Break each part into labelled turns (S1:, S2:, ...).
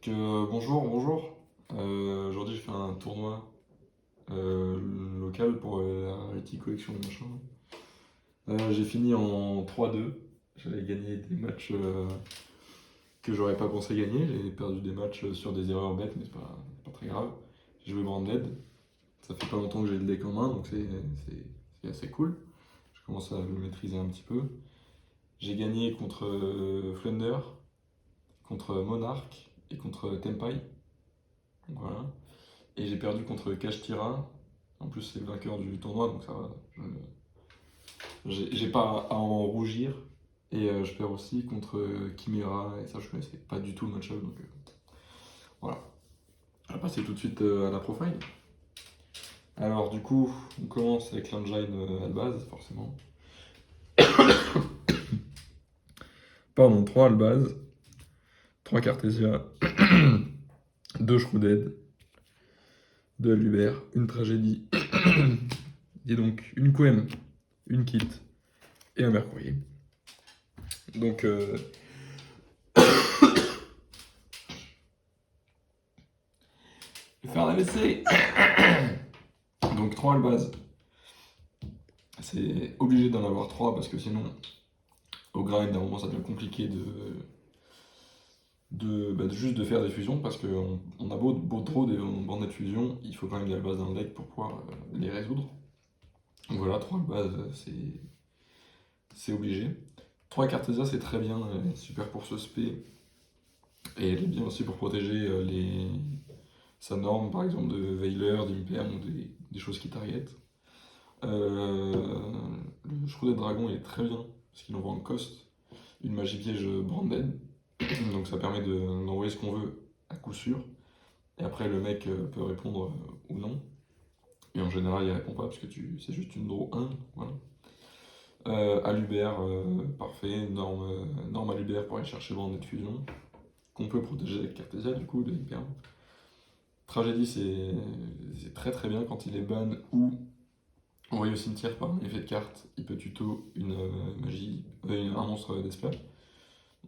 S1: Bonjour. Aujourd'hui, je fais un tournoi local pour la Reti Collection machin. J'ai fini en 3-2. J'avais gagné des matchs que j'aurais pas pensé gagner. J'ai perdu des matchs sur des erreurs bêtes, mais c'est pas très grave. J'ai joué Branded. Ça fait pas longtemps que j'ai le deck en main, donc c'est assez cool. Je commence à le maîtriser un petit peu. J'ai gagné contre Flunder, contre Monarch et contre Tempai. Voilà. Et j'ai perdu contre Kashtira. En plus, c'est le vainqueur du tournoi, donc ça va. J'ai pas à en rougir. Et je perds aussi contre Chimera, et ça, je connaissais pas du tout le match-up, donc voilà. On va passer tout de suite à la profile. Alors, du coup, on commence avec l'engine Albaz, forcément. Pardon, 3 Albaz, 3 Cartesia, 2 Shrouded, 2 Albert, une Tragédie, et donc une Quem, une Kit et un Mercurier. Donc, je vais faire un AVC. Donc 3 Albaz. C'est obligé d'en avoir 3 parce que sinon, au grind, à un moment, ça devient compliqué juste de faire des fusions parce qu'on a beau trop des bandes de fusion, il faut quand même des Albaz dans le deck pour pouvoir les résoudre. Donc voilà, 3 Albaz, c'est obligé. 3 Cartesia, c'est très bien, elle est super pour ce spé. Et elle est bien aussi pour protéger sa norme, par exemple, de Veiler, d'Imperm ou des choses qui target. Le Shrouded Dragon est très bien, parce qu'il envoie en cost une magie piège branded, donc ça permet d'envoyer ce qu'on veut à coup sûr, et après le mec peut répondre ou non, et en général il répond pas parce que c'est juste une draw 1, voilà. Alubert, parfait, norme Alubert pour aller chercher branded fusion, qu'on peut protéger avec Cartesia du coup, de Hyper. Tragédie c'est très très bien quand il est ban ou envoyé au cimetière par un effet de carte, il peut tuto une un monstre d'esprit.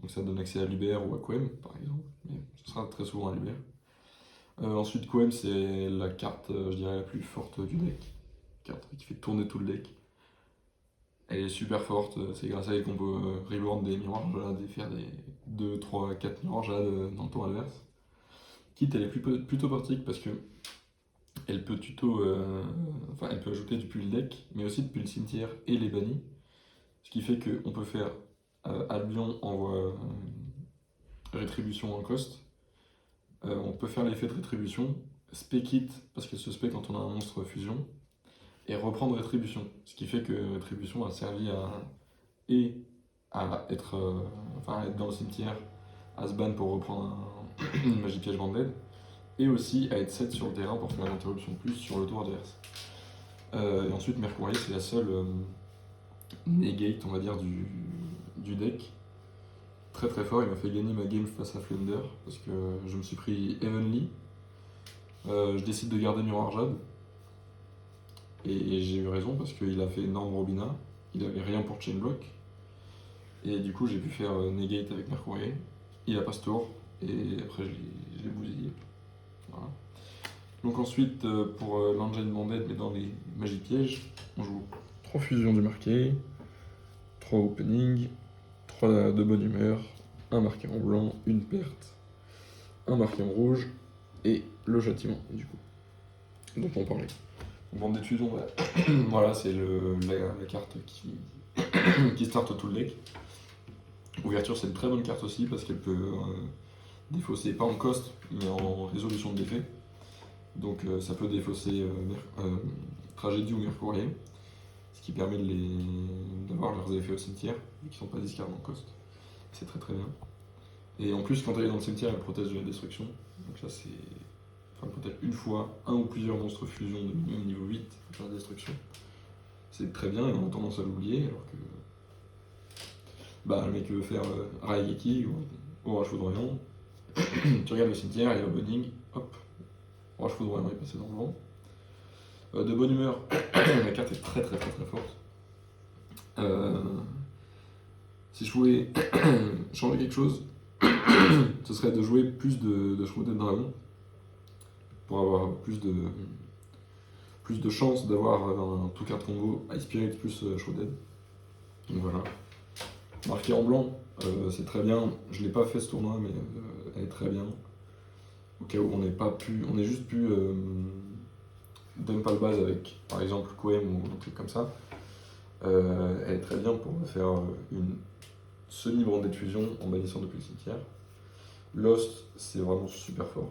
S1: Donc ça donne accès à Libère ou à Quem par exemple, mais ce sera très souvent à Libère. Ensuite Quem c'est la carte, je dirais, la plus forte du deck. Carte qui fait tourner tout le deck. Elle est super forte, c'est grâce à elle qu'on peut reborn des miroirs jades et faire des 2, 3, 4 miroirs jades dans le tour adverse. Quitte elle est plutôt pratique parce que elle peut elle peut ajouter depuis le deck, mais aussi depuis le cimetière et les bannis. Ce qui fait qu'on peut faire Albion envoie rétribution en cost. On peut faire l'effet de rétribution, spec it parce qu'elle se spec quand on a un monstre fusion, et reprendre rétribution. Ce qui fait que rétribution a servi à être dans le cimetière, à se ban pour reprendre une magie piège banded, et aussi à être 7 sur le terrain pour faire l'interruption plus sur le tour adverse. Et ensuite, Mercurier, c'est la seule negate, on va dire, du deck. Très très fort, il m'a fait gagner ma game face à Flunder parce que je me suis pris Evenly. Je décide de garder Miroir Jade. Et j'ai eu raison parce qu'il a fait énorme Robina. Il avait rien pour Chainblock. Et du coup, j'ai pu faire negate avec Mercurier. Il a pas ce tour. Et après, je l'ai bousillé. Voilà. Donc ensuite, pour l'Engine Banded, mais dans les magies pièges, on joue 3 fusions du marqué, 3 opening, 3 de bonne humeur, un marqué en blanc, une perte, un marqué en rouge, et le châtiment, du coup, dont on parlait. Bande de fusion, voilà, c'est la carte qui starte tout le deck. Ouverture, c'est une très bonne carte aussi, parce qu'elle peut défausser, pas en cost, mais en résolution de défait. Donc ça peut défausser Tragédie ou Mercurier, ce qui permet d'avoir leurs effets au cimetière, vu qu'ils sont pas discards en cost. C'est très très bien. Et en plus, quand elle est dans le cimetière, elle protège de la destruction. Donc ça, c'est. Enfin, peut-être une fois, un ou plusieurs monstres fusion de minimum niveau 8 pour faire la destruction. C'est très bien et on a tendance à l'oublier, alors que. Bah, le mec veut faire Raigeki ou Orage Foudroyant. Tu regardes le cimetière, il y a Opening, hop, Orage Foudroyant est passé dans le vent. De bonne humeur, la carte est très très très très forte. Si je voulais changer quelque chose, ce ce serait de jouer plus de Shrouded Dragon pour avoir plus de chances d'avoir un tout carte combo Ice Spirit plus Shrouded. Donc voilà. Marqué en blanc, c'est très bien. Je l'ai pas fait ce tournoi, mais elle est très bien. Au cas où on est juste pu dump à le base avec par exemple Quem ou un truc comme ça. Elle est très bien pour faire une semi-brandée de fusion en bannissant depuis le cimetière. Lost, c'est vraiment super fort.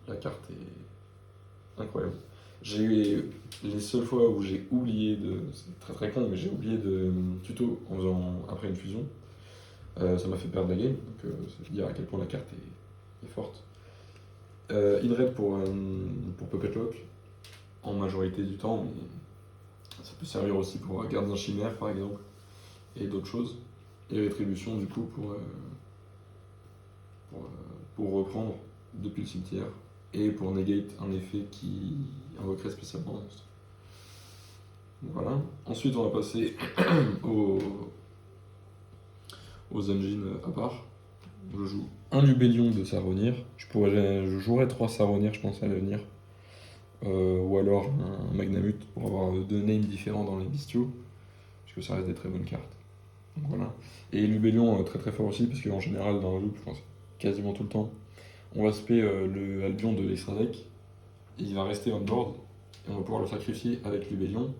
S1: La carte est incroyable. J'ai eu les seules fois où j'ai oublié de. C'est très très con, mais j'ai oublié de tuto en faisant après une fusion. Ça m'a fait perdre la game, donc c'est dire à quel point la carte est forte. Inred pour Puppet Lock, en majorité du temps, mais ça peut servir aussi pour Gardien Chimère par exemple, et d'autres choses. Et Rétribution du coup pour reprendre depuis le cimetière, et pour negate un effet qui invoquerait spécialement un monstre. Voilà. Ensuite on va passer aux engines à part. Je joue un Lubellion de Saronir. Je jouerai 3 Saronir je pense à l'avenir. Ou alors un Magnamut pour avoir 2 names différents dans les bestiaux. Parce que ça reste des très bonnes cartes. Donc voilà. Et Lubellion très très fort aussi parce qu'en général dans la loupe, je pense quasiment tout le temps, on va spé le Albion de l'extra deck. Il va rester on board et on va pouvoir le sacrifier avec Lubellion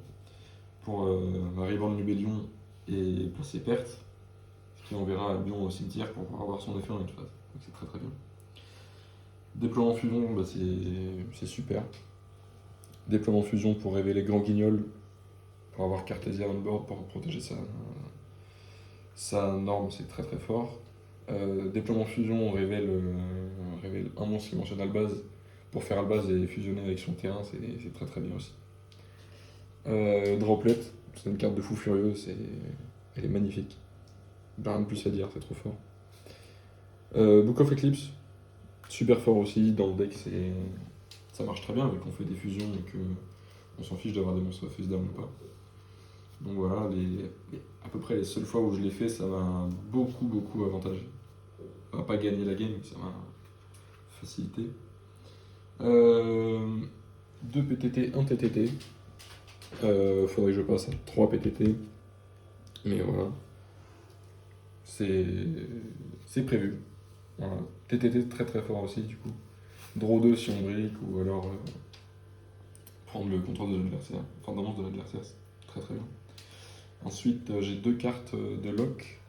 S1: pour revendre Lubellion et passer perte. Ce qui enverra Albion au cimetière pour pouvoir avoir son effet en une phase. Donc c'est très très bien. Déploiement fusion, bah c'est super. Déploiement fusion pour révéler Grand Guignol, pour avoir Cartesia on board, pour protéger sa norme, c'est très très fort. Déploiement fusion, on révèle un monstre qui mentionne Albaz pour faire Albaz et fusionner avec son terrain, c'est très très bien aussi. Droplet, c'est une carte de fou furieux, elle est magnifique. Rien de plus à dire, c'est trop fort. Book of Eclipse, super fort aussi, dans le deck ça marche très bien vu qu'on fait des fusions et qu'on s'en fiche d'avoir des monstres face down ou pas. Donc voilà, à peu près les seules fois où je l'ai fait, ça m'a beaucoup avantagé. Ça m'a pas gagné la game, mais ça m'a facilité. 2 PTT, 1 TTT. Faudrait que je passe à 3 PTT. Mais voilà. C'est prévu. Voilà. TTT très très fort aussi du coup. Draw 2 si on brique, ou alors prendre le contrôle de l'adversaire, enfin d'avance de l'adversaire, c'est très très bien. Ensuite j'ai 2 cartes de lock,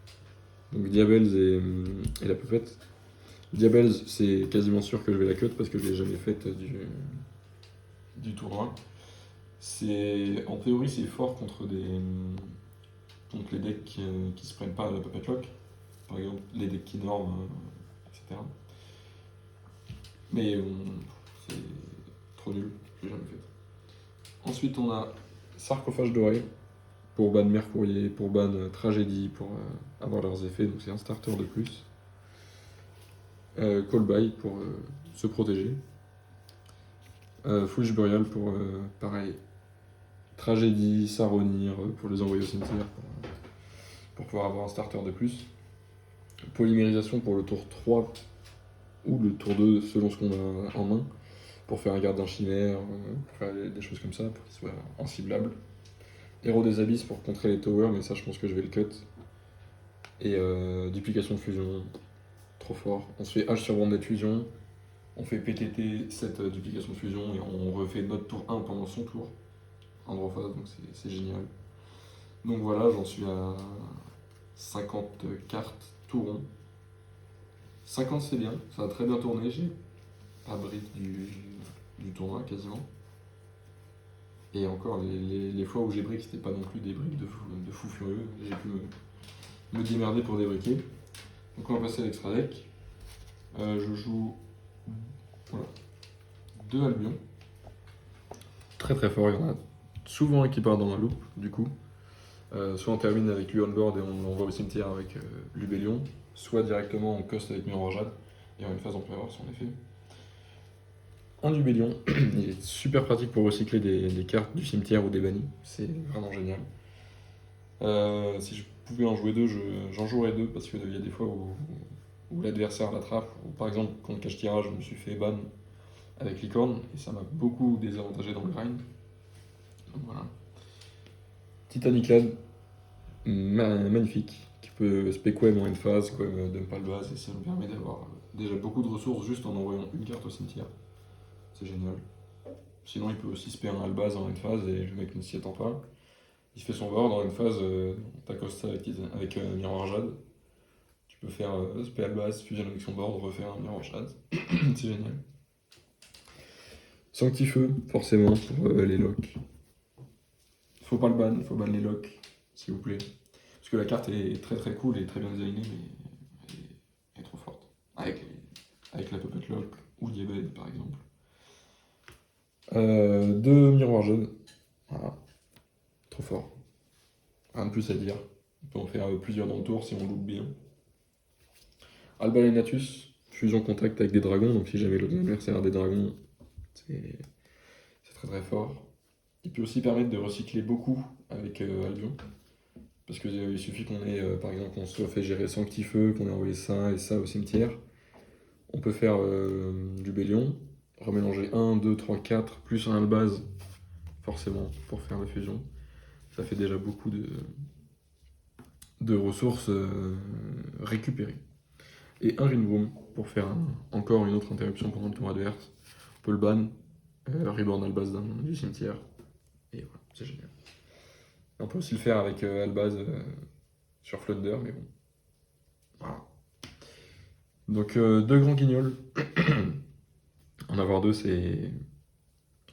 S1: donc Diabels et la Puppet. Diabels, c'est quasiment sûr que je vais la cut parce que je l'ai jamais faite du tournoi. En théorie c'est fort contre les decks qui se prennent pas à la Puppet Lock, par exemple les decks qui norment, etc. Mais c'est trop nul, je l'ai jamais fait. Ensuite on a Sarcophage doré pour ban Mercourrier, pour ban Tragédie, pour avoir leurs effets, donc c'est un starter de plus. Call by pour se protéger. Foolish Burial pour pareil. Tragédie, Saronir pour les envoyer au cimetière pour pouvoir avoir un starter de plus. Polymérisation pour le tour 3 ou le tour 2 selon ce qu'on a en main, pour faire un gardien chimère, pour faire des choses comme ça, pour qu'il soit inciblable. Héros des abysses pour contrer les towers, mais ça je pense que je vais le cut. Et duplication de fusion, trop fort. On se fait H sur bande de fusion, on fait PTT cette duplication de fusion et on refait notre tour 1 pendant son tour en draw phase, donc c'est génial. Donc voilà, j'en suis à 50 cartes tout rond. 50 c'est bien, ça a très bien tourné, j'ai pas brique du tournoi quasiment. Et encore, les fois où j'ai brick, c'était pas non plus des briques de fou furieux, j'ai pu me démerder pour débriquer. Donc on va passer à l'extra deck. Je joue 2 Albion. Très très fort, il y en a souvent un qui part dans la loupe, du coup. Soit on termine avec lui on board et on l'envoie au cimetière avec Lubellion, soit directement on coste avec Miroir Jade et en une phase on peut avoir son effet. Un Lubellion, il est super pratique pour recycler des cartes du cimetière ou des bannis, c'est vraiment génial. Si je pouvais en jouer 2, j'en jouerais 2 parce qu'il y a des fois où où l'adversaire l'attrape, ou par exemple contre Kashtira, je me suis fait ban avec licorne, et ça m'a beaucoup désavantagé dans le grind. Donc voilà. Titaniclad, magnifique, qui peut spec-web en end-phase, comme dump à base, et ça me permet d'avoir déjà beaucoup de ressources juste en envoyant une carte au cimetière. C'est génial. Sinon, il peut aussi spé un albaz en end-phase, et le mec ne s'y attend pas. Il fait son board en end-phase, t'accostes ça avec Miroir Jade. Tu peux faire spé albaz, fusionner avec son board, refaire un Miroir Jade. C'est génial. Sanctifeu, forcément, pour les locks. Faut pas le ban, faut ban les locks, s'il vous plaît. Parce que la carte est très très cool et très bien designée, mais elle est trop forte. Avec la Puppet Lock ou Diabed par exemple. Deux miroirs jaunes. Voilà. Trop fort. Rien de plus à dire. On peut en faire plusieurs dans le tour si on loupe bien. Albalenatus, fusion contact avec des dragons, donc si jamais l'autre adversaire a des dragons, c'est très très fort. Il peut aussi permettre de recycler beaucoup avec Albion. Parce qu'il suffit qu'on ait, par exemple, qu'on soit fait gérer Sanctifeu, qu'on ait envoyé ça et ça au cimetière. On peut faire du Bélion, remélanger 1, 2, 3, 4, plus un Albaz, forcément, pour faire la fusion. Ça fait déjà beaucoup de ressources récupérées. Et un Rinvoom pour faire encore une autre interruption pendant le tour adverse. On peut le ban, reborn Albaz du cimetière. Et voilà, c'est génial. Et on peut aussi le faire avec Albaz sur Flunder, mais bon. Voilà. Donc deux grands guignols. En avoir deux, c'est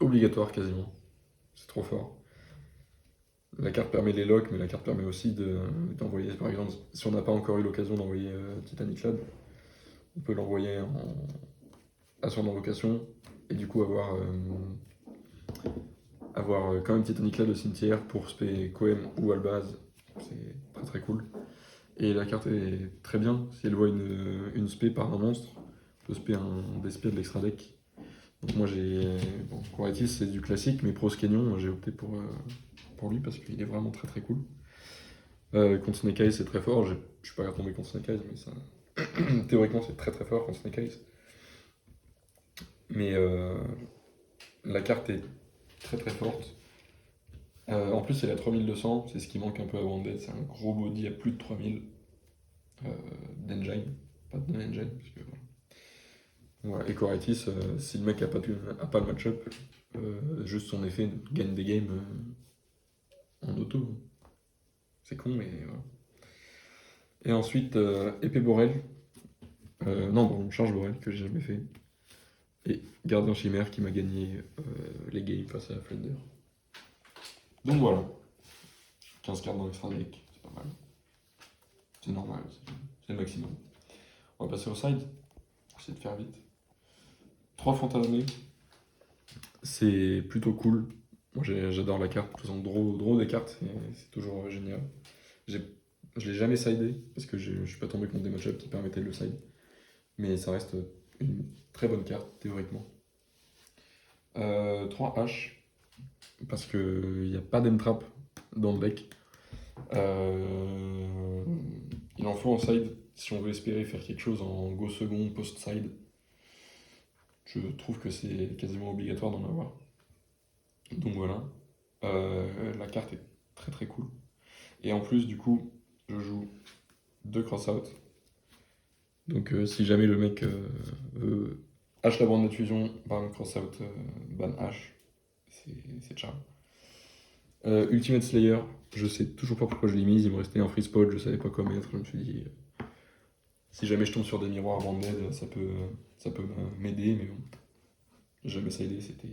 S1: obligatoire quasiment. C'est trop fort. La carte permet les locks, mais la carte permet aussi d'envoyer, par exemple, si on n'a pas encore eu l'occasion d'envoyer Titaniclad, on peut l'envoyer à son invocation, et du coup avoir quand même Titaniclad au cimetière pour spé Coem ou Albaz. C'est très très cool. Et la carte est très bien, si elle voit une spé par un monstre, on peut spé des spés de l'extra deck. Donc moi j'ai... Bon, Coratis c'est du classique, mais Pros Canyon, j'ai opté pour lui parce qu'il est vraiment très très cool. Contre Snake Eyes c'est très fort, je suis pas tombé contre Snake Eyes, mais ça... théoriquement c'est très très fort contre Snake Eyes. Mais la carte est très très forte. En plus elle est à 3200, c'est ce qui manque un peu à Wounded, c'est un gros body à plus de 3000 d'engine, pas de engine, parce que voilà. Voilà, et Coratis, si le mec a pas le match-up, juste son effet gagne des games en auto. C'est con, mais voilà. Et ensuite, épée Borel. Non, bon, charge Borel, que j'ai jamais fait. Et Gardien Chimère qui m'a gagné les games face à Flunder. Donc voilà. 15 cartes dans l'extra deck, c'est pas mal. C'est normal, c'est le maximum. On va passer au side. On va essayer de faire vite. 3 fantasmés. C'est plutôt cool. Moi j'adore la carte. De toute façon, draw des cartes, c'est toujours génial. Je l'ai jamais sidé parce que je suis pas tombé contre des match-ups qui permettaient de le side. Mais ça reste une très bonne carte théoriquement. 3 H parce qu'il n'y a pas d'entrap dans le deck. Il en faut en side si on veut espérer faire quelque chose en go second post-side. Je trouve que c'est quasiment obligatoire d'en avoir. Donc voilà. La carte est très très cool. Et en plus, du coup, je joue 2 cross-out. Donc si jamais le mec veut H la bande de fusion, bam, cross-out, ban H, c'est ciao. Ultimate Slayer, je sais toujours pas pourquoi je l'ai mise, il me restait un free spot, je savais pas quoi mettre, je me suis dit, si jamais je tombe sur des miroirs banded, ça peut m'aider, mais bon, j'ai jamais essayé, c'était...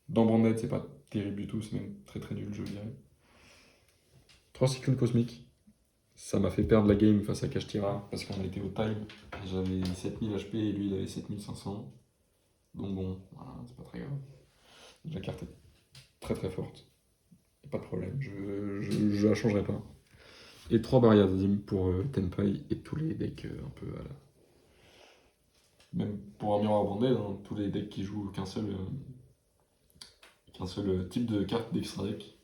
S1: Dans banded, c'est pas terrible du tout, c'est même très très nul, je dirais. 3 cyclones cosmiques, ça m'a fait perdre la game face à Kashtira, parce qu'on était au time, j'avais 7000 HP et lui il avait 7500, donc bon, voilà, c'est pas très grave. La carte est très très forte, pas de problème, je la changerai pas. Et 3 barrières d'Azim pour Tenpai et tous les decks un peu à la... Même pour un miroir banded, hein, tous les decks qui jouent qu'un seul type de carte d'extra deck.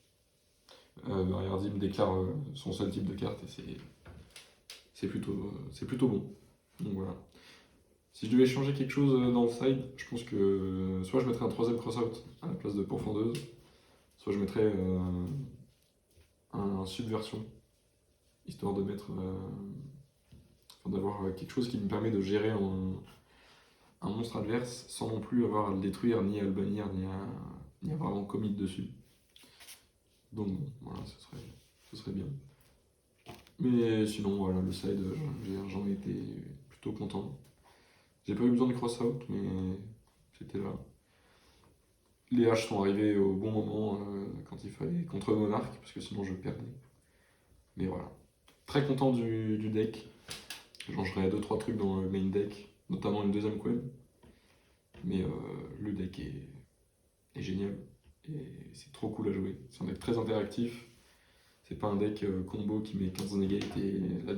S1: Barrière d'Azim déclare son seul type de carte et c'est plutôt bon. Donc voilà. Si je devais changer quelque chose dans le side, je pense que soit je mettrais un troisième crossout à la place de pourfendeuse, soit je mettrais un subversion, histoire de mettre, enfin, d'avoir quelque chose qui me permet de gérer un monstre adverse sans non plus avoir à le détruire, ni à le bannir, ni à vraiment commit dessus. Donc bon, voilà, ce serait bien. Mais sinon, voilà, le side, j'en ai été plutôt content. J'ai pas eu besoin de cross-out, mais c'était là. Les haches sont arrivées au bon moment quand il fallait contre Monarque, parce que sinon je perdais. Mais voilà. Très content du deck. J'en jouerai 2-3 trucs dans le main deck, notamment une deuxième queen. Mais le deck est génial. Et c'est trop cool à jouer. C'est un deck très interactif. C'est pas un deck combo qui met 15 negate et la